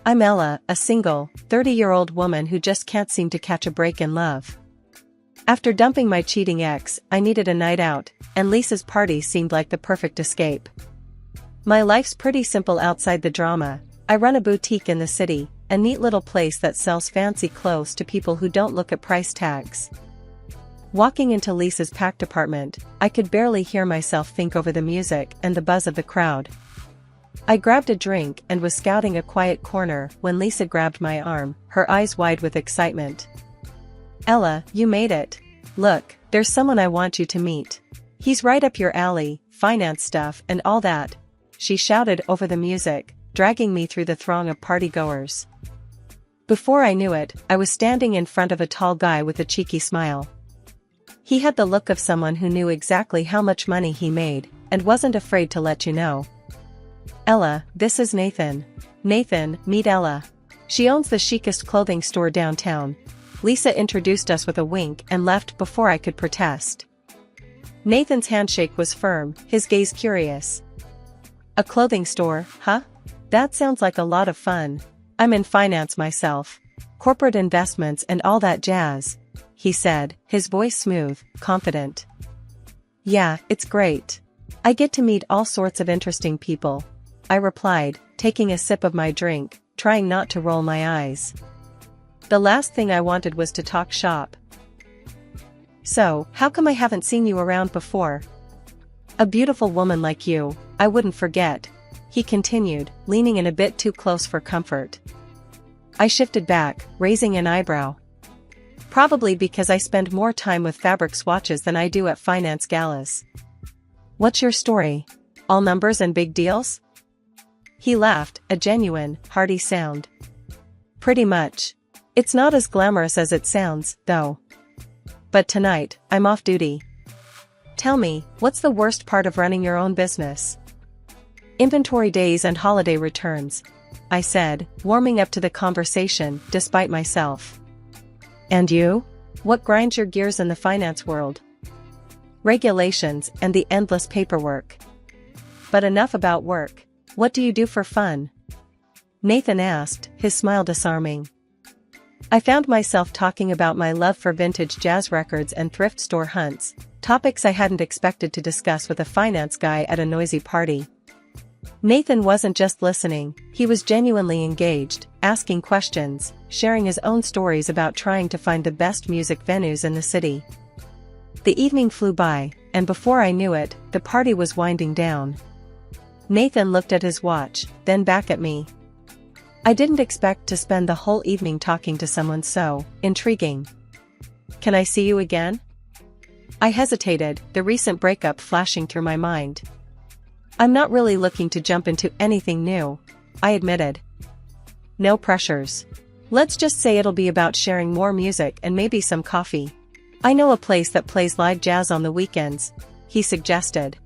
I'm Ella, a single, 30-year-old woman who just can't seem to catch a break in love. After dumping my cheating ex, I needed a night out, and Lisa's party seemed like the perfect escape. My life's pretty simple outside the drama. I run a boutique in the city, a neat little place that sells fancy clothes to people who don't look at price tags. Walking into Lisa's packed apartment, I could barely hear myself think over the music and the buzz of the crowd. I grabbed a drink and was scouting a quiet corner when Lisa grabbed my arm, her eyes wide with excitement. "Ella, you made it. Look, there's someone I want you to meet. He's right up your alley, finance stuff and all that," she shouted over the music, dragging me through the throng of partygoers. Before I knew it, I was standing in front of a tall guy with a cheeky smile. He had the look of someone who knew exactly how much money he made, and wasn't afraid to let you know. "Ella, this is Nathan. Nathan, meet Ella. She owns the chicest clothing store downtown." Lisa introduced us with a wink and left before I could protest. Nathan's handshake was firm, his gaze curious. "A clothing store, huh? That sounds like a lot of fun. I'm in finance myself. Corporate investments and all that jazz," he said, his voice smooth, confident. "Yeah, it's great. I get to meet all sorts of interesting people," I replied, taking a sip of my drink, trying not to roll my eyes. The last thing I wanted was to talk shop. "So, how come I haven't seen you around before? A beautiful woman like you, I wouldn't forget," he continued, leaning in a bit too close for comfort. I shifted back, raising an eyebrow. "Probably because I spend more time with fabric swatches than I do at finance galas." "What's your story? All numbers and big deals?" He laughed, a genuine, hearty sound. "Pretty much. It's not as glamorous as it sounds, though. But tonight, I'm off duty." "Tell me, what's the worst part of running your own business?" "Inventory days and holiday returns," I said, warming up to the conversation, despite myself. "And you? What grinds your gears in the finance world?" "Regulations and the endless paperwork. But enough about work. What do you do for fun?" Nathan asked, his smile disarming. I found myself talking about my love for vintage jazz records and thrift store hunts, topics I hadn't expected to discuss with a finance guy at a noisy party. Nathan wasn't just listening, he was genuinely engaged, asking questions, sharing his own stories about trying to find the best music venues in the city. The evening flew by, and before I knew it, the party was winding down. Nathan looked at his watch, then back at me. I didn't expect to spend the whole evening talking to someone so intriguing. "Can I see you again?" I hesitated, the recent breakup flashing through my mind. "I'm not really looking to jump into anything new," I admitted. "No pressures. Let's just say it'll be about sharing more music and maybe some coffee. I know a place that plays live jazz on the weekends," he suggested.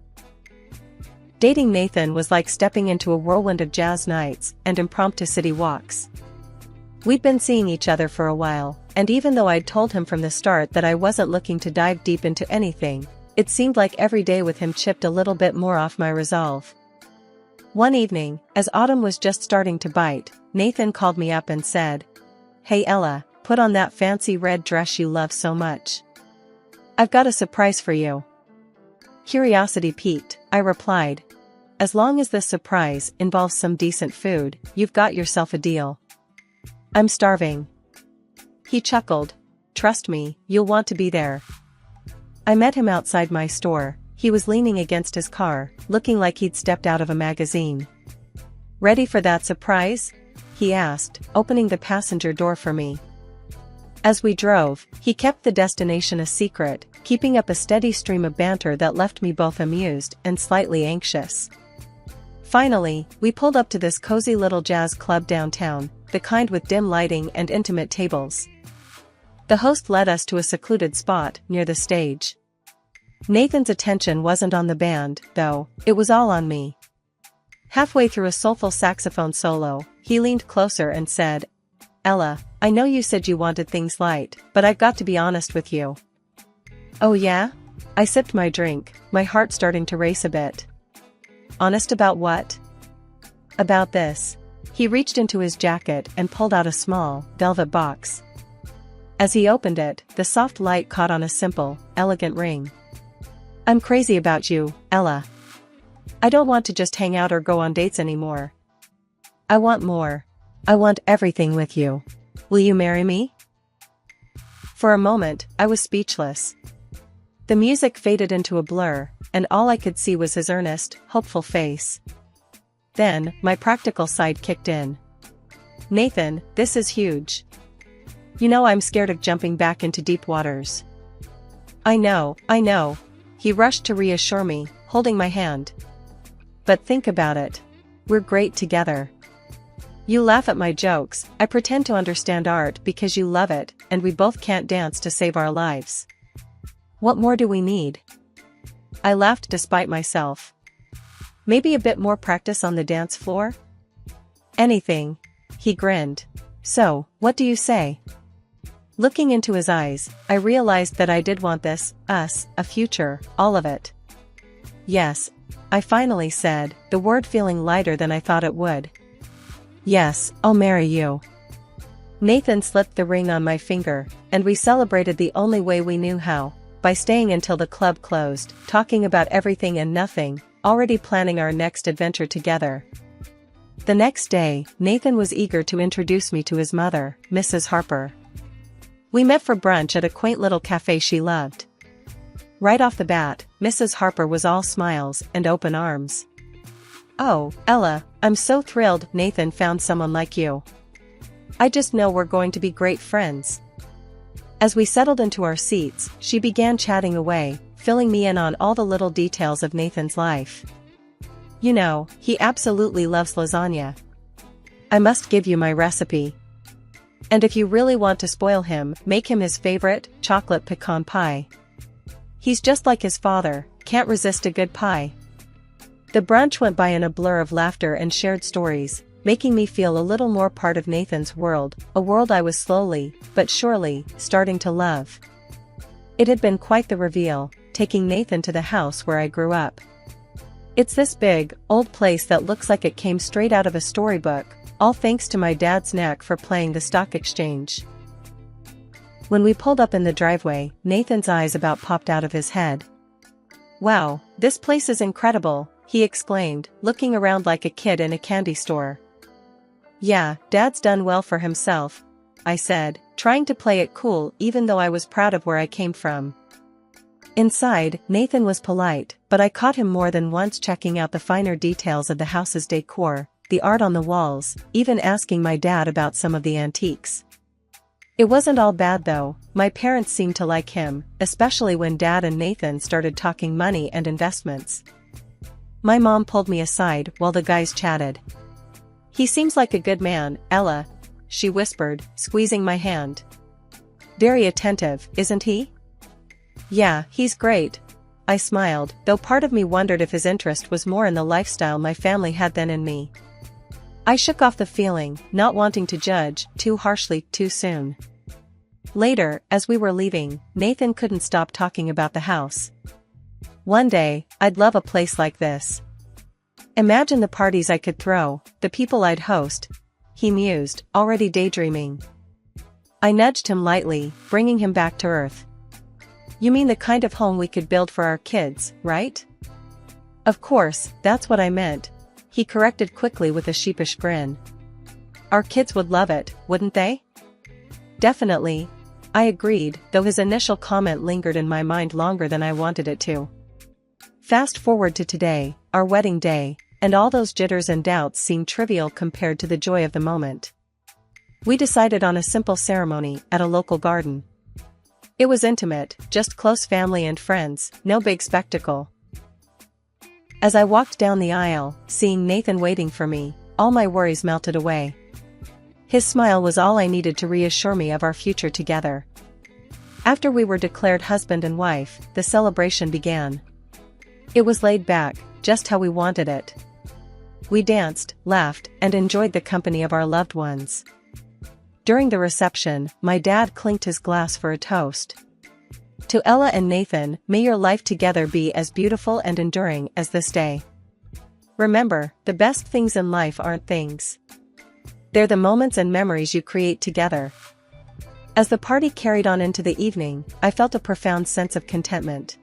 Dating Nathan was like stepping into a whirlwind of jazz nights and impromptu city walks. We'd been seeing each other for a while, and even though I'd told him from the start that I wasn't looking to dive deep into anything, it seemed like every day with him chipped a little bit more off my resolve. One evening, as autumn was just starting to bite, Nathan called me up and said, "Hey Ella, put on that fancy red dress you love so much. I've got a surprise for you." Curiosity piqued, I replied. "As long as this surprise involves some decent food, you've got yourself a deal." "I'm starving." He chuckled. "Trust me, you'll want to be there." I met him outside my store. He was leaning against his car, looking like he'd stepped out of a magazine. "Ready for that surprise?" he asked, opening the passenger door for me. As we drove, he kept the destination a secret, keeping up a steady stream of banter that left me both amused and slightly anxious. Finally, we pulled up to this cozy little jazz club downtown, the kind with dim lighting and intimate tables. The host led us to a secluded spot near the stage. Nathan's attention wasn't on the band, though, it was all on me. Halfway through a soulful saxophone solo, he leaned closer and said, "Ella, I know you said you wanted things light, but I've got to be honest with you." "Oh yeah?" I sipped my drink, my heart starting to race a bit. "Honest about what?" "About this. He reached into his jacket and pulled out a small, velvet box. As he opened it, the soft light caught on a simple, elegant ring. "I'm crazy about you, Ella. I don't want to just hang out or go on dates anymore. I want more. I want everything with you. Will you marry me?" For a moment, I was speechless. The music faded into a blur, and all I could see was his earnest, hopeful face. Then, my practical side kicked in. "Nathan, this is huge. You know I'm scared of jumping back into deep waters." I know. He rushed to reassure me, holding my hand. "But think about it. We're great together. You laugh at my jokes, I pretend to understand art because you love it, and we both can't dance to save our lives. What more do we need?" I laughed despite myself. "Maybe a bit more practice on the dance floor?" "Anything." He grinned. "So, what do you say?" Looking into his eyes, I realized that I did want this, us, a future, all of it. "Yes," I finally said, the word feeling lighter than I thought it would. "Yes, I'll marry you." Nathan slipped the ring on my finger, and we celebrated the only way we knew how, by staying until the club closed, talking about everything and nothing, already planning our next adventure together. The next day, Nathan was eager to introduce me to his mother, Mrs. Harper. We met for brunch at a quaint little cafe she loved. Right off the bat, Mrs. Harper was all smiles and open arms. "Oh, Ella, I'm so thrilled Nathan found someone like you. I just know we're going to be great friends." As we settled into our seats, she began chatting away, filling me in on all the little details of Nathan's life. "You know, he absolutely loves lasagna. I must give you my recipe. And if you really want to spoil him, make him his favorite, chocolate pecan pie. He's just like his father, can't resist a good pie." The brunch went by in a blur of laughter and shared stories, making me feel a little more part of Nathan's world, a world I was slowly, but surely, starting to love. It had been quite the reveal, taking Nathan to the house where I grew up. It's this big, old place that looks like it came straight out of a storybook, all thanks to my dad's knack for playing the stock exchange. When we pulled up in the driveway, Nathan's eyes about popped out of his head. "Wow, this place is incredible," he exclaimed, looking around like a kid in a candy store. "Yeah, Dad's done well for himself," I said, trying to play it cool even though I was proud of where I came from. Inside, Nathan was polite, but I caught him more than once checking out the finer details of the house's decor, the art on the walls, even asking my dad about some of the antiques. It wasn't all bad though, my parents seemed to like him, especially when Dad and Nathan started talking money and investments. My mom pulled me aside while the guys chatted. "He seems like a good man, Ella," she whispered, squeezing my hand. "Very attentive, isn't he?" "Yeah, he's great." I smiled, though part of me wondered if his interest was more in the lifestyle my family had than in me. I shook off the feeling, not wanting to judge too harshly too soon. Later, as we were leaving, Nathan couldn't stop talking about the house. "One day, I'd love a place like this. Imagine the parties I could throw, the people I'd host," he mused, already daydreaming. I nudged him lightly, bringing him back to earth. "You mean the kind of home we could build for our kids, right?" "Of course, that's what I meant," he corrected quickly with a sheepish grin. "Our kids would love it, wouldn't they?" "Definitely," I agreed, though his initial comment lingered in my mind longer than I wanted it to. Fast forward to today, our wedding day, and all those jitters and doubts seemed trivial compared to the joy of the moment. We decided on a simple ceremony at a local garden. It was intimate, just close family and friends, no big spectacle. As I walked down the aisle, seeing Nathan waiting for me, all my worries melted away. His smile was all I needed to reassure me of our future together. After we were declared husband and wife, the celebration began. It was laid back, just how we wanted it. We danced, laughed, and enjoyed the company of our loved ones. During the reception, my dad clinked his glass for a toast. "To Ella and Nathan, may your life together be as beautiful and enduring as this day. Remember, the best things in life aren't things. They're the moments and memories you create together. As the party carried on into the evening, I felt a profound sense of contentment.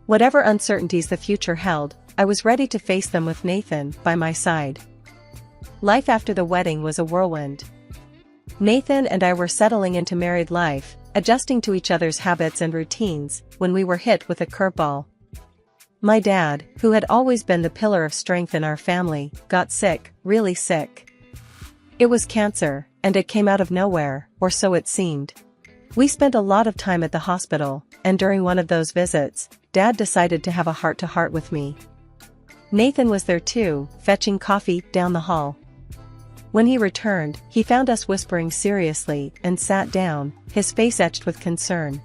Whatever uncertainties the future held, I was ready to face them with Nathan by my side. Life after the wedding was a whirlwind. Nathan and I were settling into married life, adjusting to each other's habits and routines, when we were hit with a curveball. My dad, who had always been the pillar of strength in our family, got sick, really sick. It was cancer, and it came out of nowhere, or so it seemed. We spent a lot of time at the hospital, and during one of those visits, Dad decided to have a heart-to-heart with me. Nathan was there too, fetching coffee down the hall. When he returned, he found us whispering seriously and sat down, his face etched with concern.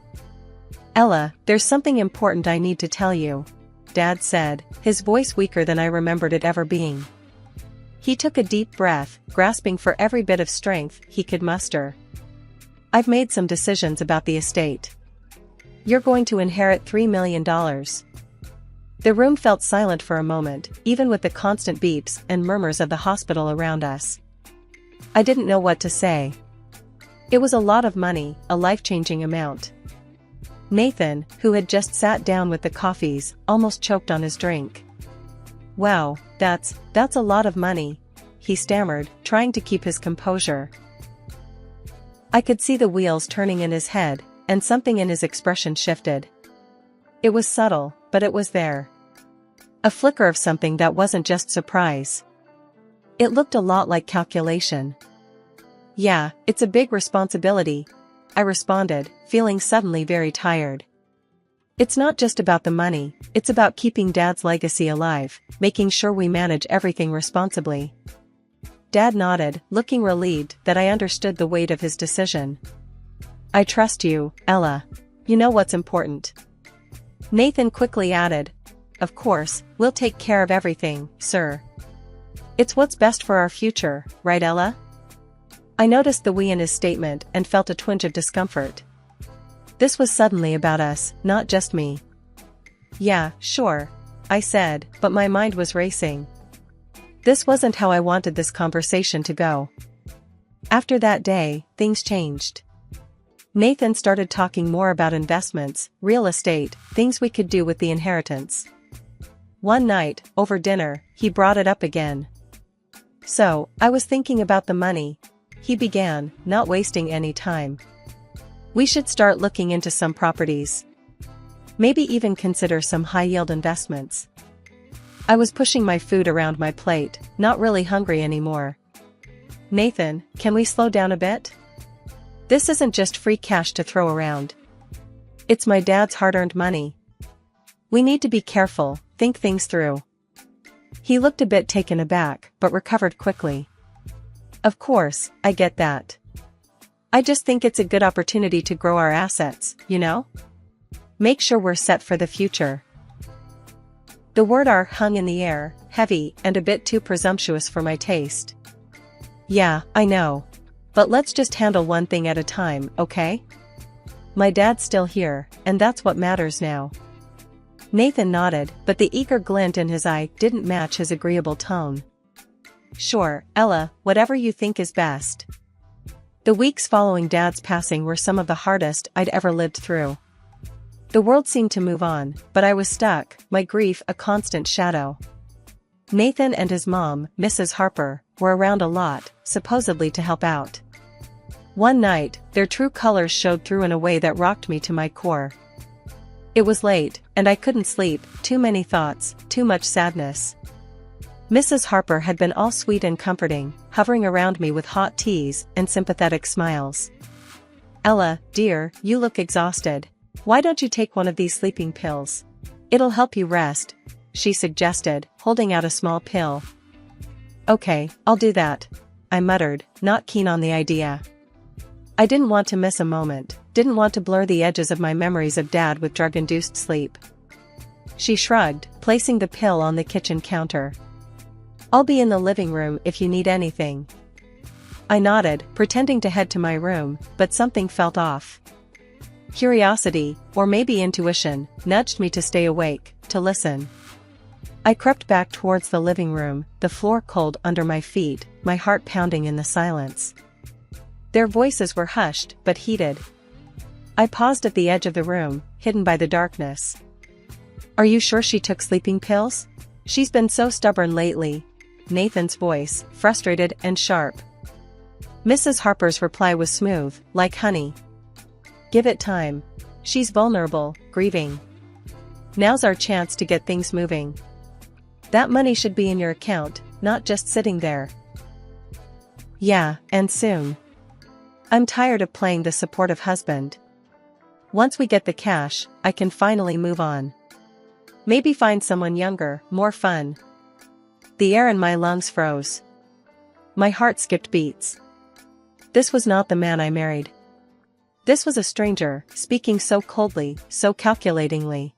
"Ella, there's something important I need to tell you," Dad said, his voice weaker than I remembered it ever being. He took a deep breath, grasping for every bit of strength he could muster. "I've made some decisions about the estate. You're going to inherit $3 million. The room felt silent for a moment, even with the constant beeps and murmurs of the hospital around us. I didn't know what to say. It was a lot of money, a life-changing amount. Nathan, who had just sat down with the coffees, almost choked on his drink. "Wow, that's a lot of money," he stammered, trying to keep his composure. I could see the wheels turning in his head, and something in his expression shifted. It was subtle, but it was there. A flicker of something that wasn't just surprise. It looked a lot like calculation. "Yeah, it's a big responsibility," I responded, feeling suddenly very tired. "It's not just about the money, it's about keeping Dad's legacy alive, making sure we manage everything responsibly." Dad nodded, looking relieved that I understood the weight of his decision. "I trust you, Ella. You know what's important." Nathan quickly added, "Of course, we'll take care of everything, sir. It's what's best for our future, right, Ella?" I noticed the we in his statement and felt a twinge of discomfort. This was suddenly about us, not just me. "Yeah, sure," I said, but my mind was racing. This wasn't how I wanted this conversation to go. After that day, things changed. Nathan started talking more about investments, real estate, things we could do with the inheritance. One night, over dinner, he brought it up again. "So, I was thinking about the money," he began, not wasting any time. "We should start looking into some properties. Maybe even consider some high-yield investments." I was pushing my food around my plate, not really hungry anymore. "Nathan, can we slow down a bit? This isn't just free cash to throw around. It's my dad's hard-earned money. We need to be careful, think things through." He looked a bit taken aback, but recovered quickly. "Of course, I get that. I just think it's a good opportunity to grow our assets, you know? Make sure we're set for the future." The word "are" hung in the air, heavy and a bit too presumptuous for my taste. "Yeah, I know. But let's just handle one thing at a time, okay? My dad's still here, and that's what matters now." Nathan nodded, but the eager glint in his eye didn't match his agreeable tone. "Sure, Ella, whatever you think is best." The weeks following Dad's passing were some of the hardest I'd ever lived through. The world seemed to move on, but I was stuck, my grief a constant shadow. Nathan and his mom, Mrs. Harper, were around a lot, supposedly to help out. One night, their true colors showed through in a way that rocked me to my core. It was late, and I couldn't sleep, too many thoughts, too much sadness. Mrs. Harper had been all sweet and comforting, hovering around me with hot teas and sympathetic smiles. "Ella, dear, you look exhausted. Why don't you take one of these sleeping pills? It'll help you rest," she suggested, holding out a small pill. "Okay, I'll do that," I muttered, not keen on the idea. I didn't want to miss a moment, didn't want to blur the edges of my memories of Dad with drug-induced sleep. She shrugged, placing the pill on the kitchen counter. "I'll be in the living room if you need anything." I nodded, pretending to head to my room, but something felt off. Curiosity, or maybe intuition, nudged me to stay awake, to listen. I crept back towards the living room, the floor cold under my feet, my heart pounding in the silence. Their voices were hushed but heated. I paused at the edge of the room, hidden by the darkness. "Are you sure she took sleeping pills? She's been so stubborn lately." Nathan's voice, frustrated and sharp. Mrs. Harper's reply was smooth, like honey. "Give it time. She's vulnerable, grieving. Now's our chance to get things moving. That money should be in your account, not just sitting there." "Yeah, and soon. I'm tired of playing the supportive husband. Once we get the cash, I can finally move on. Maybe find someone younger, more fun." The air in my lungs froze. My heart skipped beats. This was not the man I married. This was a stranger, speaking so coldly, so calculatingly.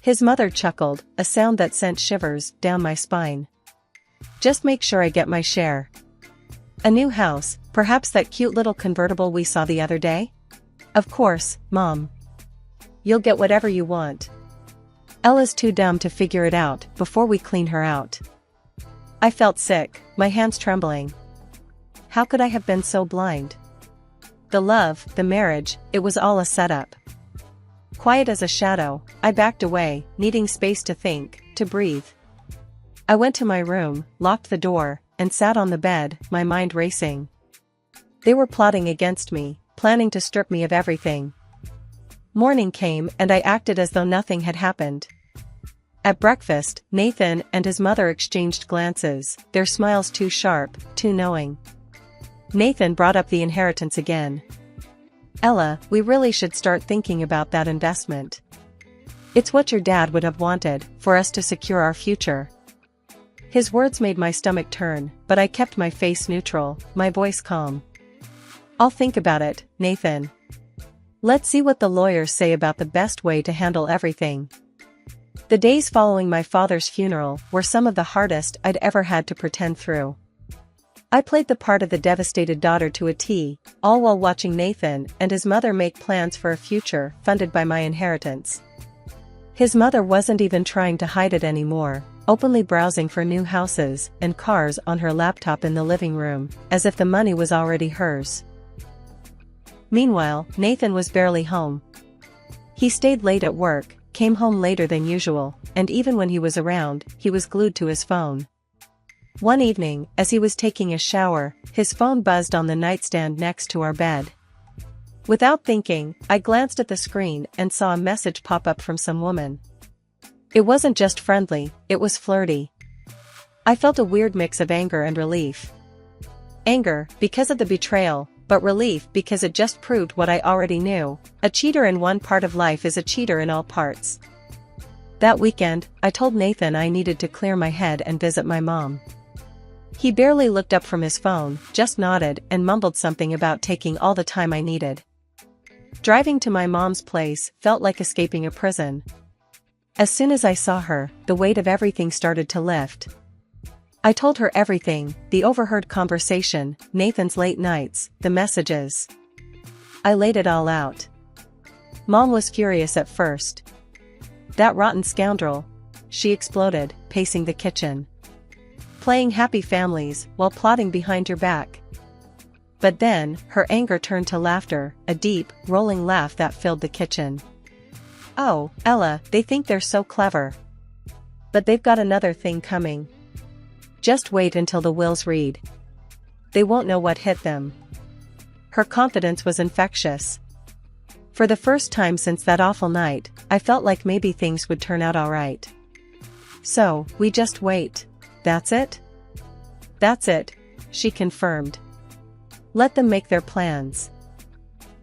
His mother chuckled, a sound that sent shivers down my spine. "Just make sure I get my share. A new house, perhaps that cute little convertible we saw the other day?" "Of course, Mom. You'll get whatever you want. Ella's too dumb to figure it out before we clean her out." I felt sick, my hands trembling. How could I have been so blind? The love, the marriage, it was all a setup. Quiet as a shadow, I backed away, needing space to think, to breathe. I went to my room, locked the door, and sat on the bed, my mind racing. They were plotting against me, planning to strip me of everything. Morning came and I acted as though nothing had happened. At breakfast, Nathan and his mother exchanged glances, their smiles too sharp, too knowing. Nathan brought up the inheritance again. "Ella, we really should start thinking about that investment. It's what your dad would have wanted, for us to secure our future." His words made my stomach turn, but I kept my face neutral, my voice calm. "I'll think about it, Nathan. Let's see what the lawyers say about the best way to handle everything." The days following my father's funeral were some of the hardest I'd ever had to pretend through. I played the part of the devastated daughter to a T, all while watching Nathan and his mother make plans for a future funded by my inheritance. His mother wasn't even trying to hide it anymore, openly browsing for new houses and cars on her laptop in the living room, as if the money was already hers. Meanwhile, Nathan was barely home. He stayed late at work, came home later than usual, and even when he was around, he was glued to his phone. One evening, as he was taking a shower, his phone buzzed on the nightstand next to our bed. Without thinking, I glanced at the screen and saw a message pop up from some woman. It wasn't just friendly, it was flirty. I felt a weird mix of anger and relief. Anger, because of the betrayal, but relief because it just proved what I already knew: a cheater in one part of life is a cheater in all parts. That weekend, I told Nathan I needed to clear my head and visit my mom. He barely looked up from his phone, just nodded and mumbled something about taking all the time I needed. Driving to my mom's place felt like escaping a prison. As soon as I saw her, the weight of everything started to lift. I told her everything: the overheard conversation, Nathan's late nights, the messages. I laid it all out. Mom was furious at first. "That rotten scoundrel," she exploded, pacing the kitchen. "Playing happy families while plotting behind your back." But then, her anger turned to laughter, a deep, rolling laugh that filled the kitchen. "Oh, Ella, they think they're so clever. But they've got another thing coming. Just wait until the wills read. They won't know what hit them." Her confidence was infectious. For the first time since that awful night, I felt like maybe things would turn out alright. "So, we just wait. That's it?" "That's it," she confirmed. "Let them make their plans.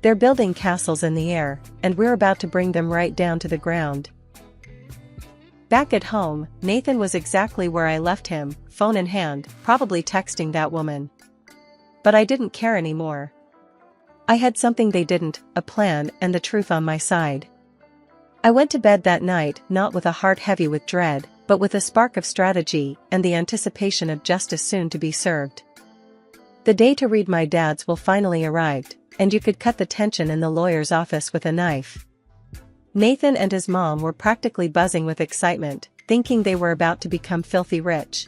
They're building castles in the air, and we're about to bring them right down to the ground." Back at home, Nathan was exactly where I left him, phone in hand, probably texting that woman. But I didn't care anymore. I had something they didn't, a plan and the truth on my side. I went to bed that night not with a heart heavy with dread, but with a spark of strategy and the anticipation of justice soon to be served. The day to read my dad's will finally arrived, and you could cut the tension in the lawyer's office with a knife. Nathan and his mom were practically buzzing with excitement, thinking they were about to become filthy rich.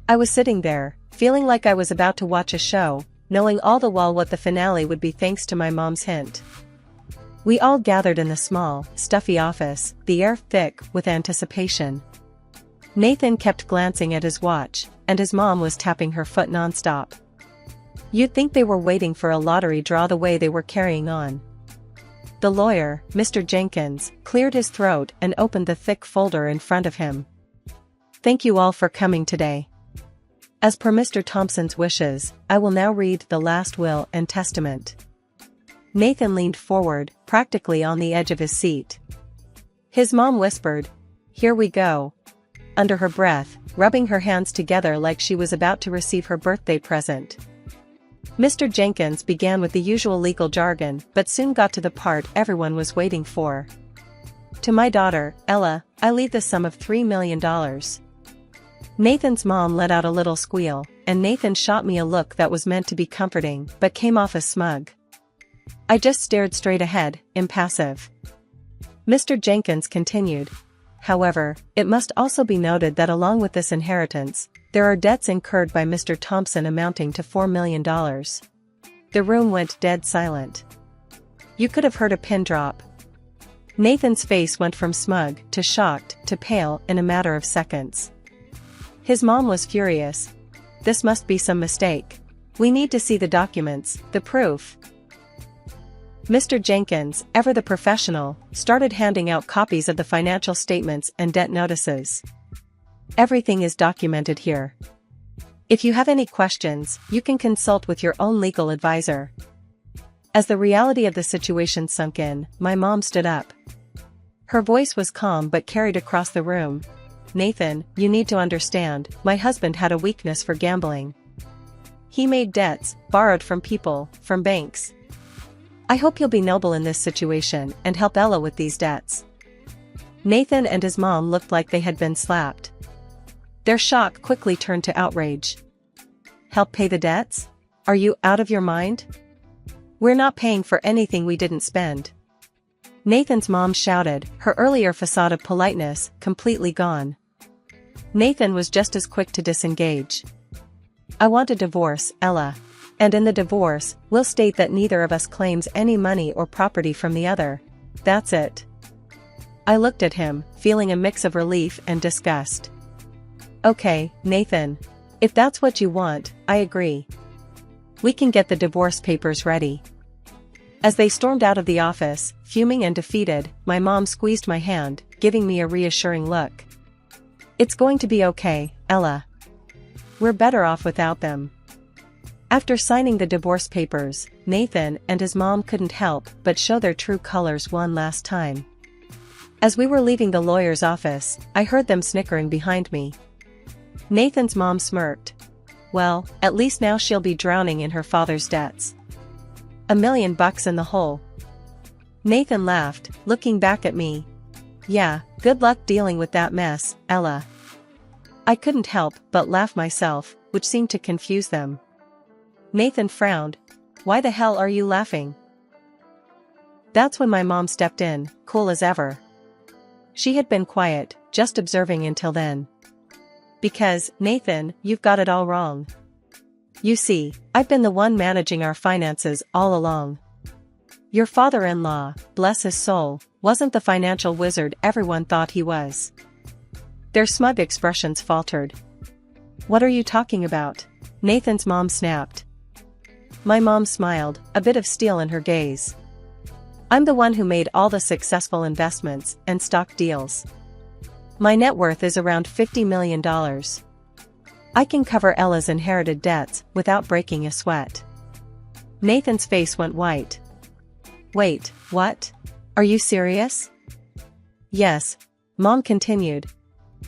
I was sitting there, feeling like I was about to watch a show, knowing all the while what the finale would be thanks to my mom's hint. We all gathered in the small, stuffy office, the air thick with anticipation. Nathan kept glancing at his watch, and his mom was tapping her foot nonstop. You'd think they were waiting for a lottery draw the way they were carrying on. The lawyer, Mr. Jenkins, cleared his throat and opened the thick folder in front of him. Thank you all for coming today. As per Mr. Thompson's wishes, I will now read the last will and testament. Nathan leaned forward, practically on the edge of his seat. His mom whispered, "Here we go," under her breath, rubbing her hands together like she was about to receive her birthday present. Mr. Jenkins began with the usual legal jargon but soon got to the part everyone was waiting for. To my daughter, Ella, I leave the sum of $3 million. Nathan's mom let out a little squeal, and Nathan shot me a look that was meant to be comforting but came off as smug. I just stared straight ahead, impassive. Mr. Jenkins continued. However, it must also be noted that along with this inheritance, there are debts incurred by Mr. Thompson amounting to $4 million. The room went dead silent. You could have heard a pin drop. Nathan's face went from smug to shocked to pale in a matter of seconds. His mom was furious. This must be some mistake. We need to see the documents, the proof. Mr. Jenkins, ever the professional, started handing out copies of the financial statements and debt notices. Everything is documented here. If you have any questions, you can consult with your own legal advisor. As the reality of the situation sunk in, my mom stood up. Her voice was calm but carried across the room. Nathan, you need to understand, my husband had a weakness for gambling. He made debts, borrowed from people, from banks. I hope you'll be noble in this situation and help Ella with these debts. Nathan and his mom looked like they had been slapped. Their shock quickly turned to outrage. Help pay the debts? Are you out of your mind? We're not paying for anything we didn't spend. Nathan's mom shouted, her earlier facade of politeness completely gone. Nathan was just as quick to disengage. I want a divorce, Ella. And in the divorce, we'll state that neither of us claims any money or property from the other. That's it. I looked at him, feeling a mix of relief and disgust. Okay, Nathan. If that's what you want, I agree. We can get the divorce papers ready. As they stormed out of the office, fuming and defeated, my mom squeezed my hand, giving me a reassuring look. It's going to be okay, Ella. We're better off without them. After signing the divorce papers, Nathan and his mom couldn't help but show their true colors one last time. As we were leaving the lawyer's office, I heard them snickering behind me. Nathan's mom smirked. Well, at least now she'll be drowning in her father's debts. $1 million in the hole. Nathan laughed, looking back at me. Yeah, good luck dealing with that mess, Ella. I couldn't help but laugh myself, which seemed to confuse them. Nathan frowned. Why the hell are you laughing? That's when my mom stepped in, cool as ever. She had been quiet, just observing until then. Because, Nathan, you've got it all wrong. You see, I've been the one managing our finances all along. Your father-in-law, bless his soul, wasn't the financial wizard everyone thought he was. Their smug expressions faltered. What are you talking about? Nathan's mom snapped. My mom smiled, a bit of steel in her gaze. I'm the one who made all the successful investments and stock deals. My net worth is around $50 million. I can cover Ella's inherited debts without breaking a sweat. Nathan's face went white. Wait, what? Are you serious? Yes, Mom continued.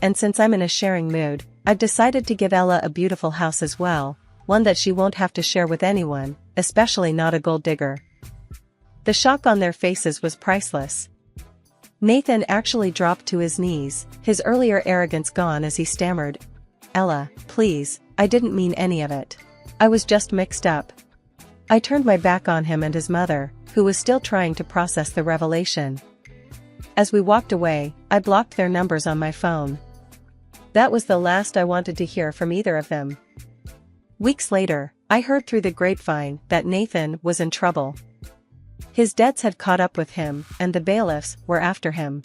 And since I'm in a sharing mood, I've decided to give Ella a beautiful house as well, one that she won't have to share with anyone, especially not a gold digger. The shock on their faces was priceless. Nathan actually dropped to his knees, his earlier arrogance gone as he stammered, Ella, please, I didn't mean any of it. I was just mixed up. I turned my back on him and his mother, who was still trying to process the revelation. As we walked away, I blocked their numbers on my phone. That was the last I wanted to hear from either of them. Weeks later, I heard through the grapevine that Nathan was in trouble. His debts had caught up with him, and the bailiffs were after him.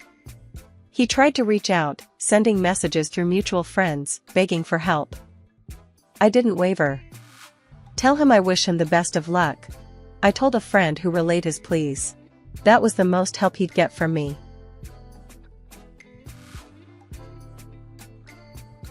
He tried to reach out, sending messages through mutual friends, begging for help. I didn't waver. "Tell him I wish him the best of luck," I told a friend who relayed his pleas. That was the most help he'd get from me.